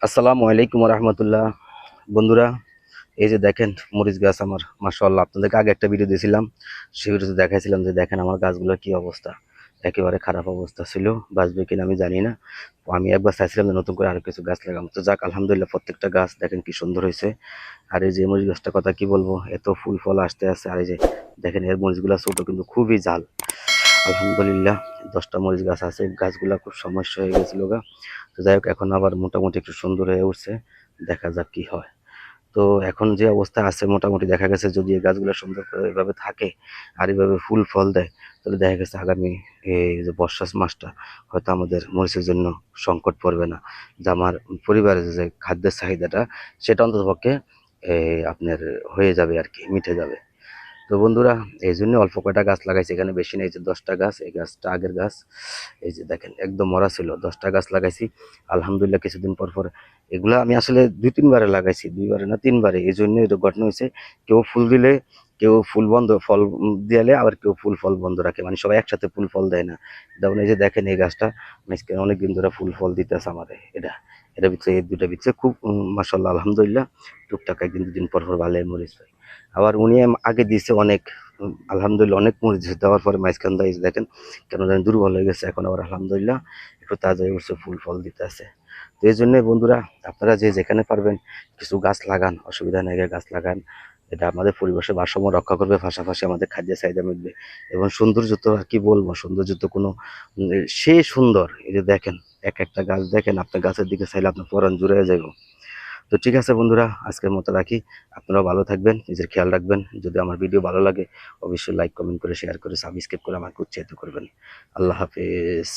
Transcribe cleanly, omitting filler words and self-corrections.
আসসালামু আলাইকুম রহমতুল্লাহ। বন্ধুরা, এই যে দেখেন মরিচ গাছ আমার, মাশাআল্লাহ। আপনাদেরকে আগে একটা ভিডিও দিয়েছিলাম, সেই ভিডিওতে দেখাইছিলাম যে দেখেন আমার গাছগুলোর কি অবস্থা। একেবারে খারাপ অবস্থা ছিল, বাঁচবে কিনা আমি জানি না। তো আমি একবার চাইছিলাম যে নতুন করে আরো কিছু গাছ লাগাম, তো যাক আলহামদুলিল্লাহ প্রত্যেকটা গাছ দেখেন কি সুন্দর হয়েছে। আর এই যে মরিচ গাছটার কথা কি বলবো, এত ফুল ফল আসতে আসতে। আর এই যে দেখেন এর মরিচগুলো ছোট কিন্তু খুবই ঝাল। আলহামদুলিল্লাহ 10টা মরিচ গাছ আছে, গাছগুলা খুব সমস্যা হয়ে গেছিল গা। তো যাই হোক এখন আবার মোটামুটি একটু সুন্দর হয়ে উঠছে, দেখা যাক কি হয়। তো এখন যে অবস্থা আছে মোটামুটি দেখা গেছে যদি এই গাছগুলো সুন্দর করে এভাবে থাকে আর এভাবে ফুল ফল দেয়, তাহলে দেখা গেছে আগামী এই যে বর্ষা মাসটা হয়তো আমাদের মরিচের জন্য সংকট পড়বে না। যে আমার পরিবারের যে খাদ্যের চাহিদাটা সেটা অন্ততপক্ষে আপনার হয়ে যাবে আর কি, মিটে যাবে। তো বন্ধুরা, এই জন্য অল্প কয়টা গাছ লাগাইছি, এখানে বেশি নেই। এই যে 10টা গাছ, এই গাছটা আগের গাছ। এই যে দেখেন একদম মরা ছিল, 10টা গাছ লাগাইছি। আলহামদুলিল্লাহ কিছুদিন পর পর এগুলা আমি আসলে 2-3 বারে লাগাইছি, 2 বারে না 3 বারে। এই জন্য এটা ঘটনা হয়েছে, কেউ ফুল দিলে কেউ ফুল বন্ধ ফল দিলে, আবার কেউ ফুল ফল বন্ধ রাখে, মানে সবাই একসাথে ফুল ফল দেয় না। যেমন এই যে দেখেন এই গাছটা অনেকদিন ধরে ফুল ফল দিতেছে আমাদের। এটা ভিতরে এই দুটা ভিতরে খুব মাশাআল্লাহ আলহামদুলিল্লাহ টুকটাক একদিন দুদিন পর পর ভালো মরিচ পাই। আবার উনি আগে দিয়েছে অনেক, আলহামদুলিল্লাহ অনেক মরিচ দেওয়ার পরে মাঝখান দিয়ে দেখেন কেন জানি দুর্বল হয়ে গেছে, এখন আবার আলহামদুলিল্লাহ একটু তাজা হয়ে উঠছে, ফুল ফল দিতে আছে। তো এই জন্য বন্ধুরা, আপনারা যে যেখানে পারবেন কিছু গাছ লাগান, অসুবিধা নেই, গাছ লাগান। এটা আমাদের পরিবেশের ভারসাম্য রক্ষা করবে, পাশাপাশি আমাদের খাদ্যের চাহিদা মিটবে। এবং সৌন্দর্য তো আর কি বলবো, সৌন্দর্য তো কোনো সে সুন্দর। এই যে দেখেন এক একটা গাছ দেখেন, আপনার গাছের দিকে চাইলে আপনার পরাণ জুড়ে যাইব। তো ঠিক আছে বন্ধুরা, আজকের মতো রাখি। আপনারাও ভালো থাকবেন, নিজের খেয়াল রাখবেন। যদি আমার ভিডিও ভালো লাগে অবশ্যই লাইক কমেন্ট করে শেয়ার করে সাবস্ক্রাইব করে আমাকে উৎসাহিত করবেন। আল্লাহ হাফেজ।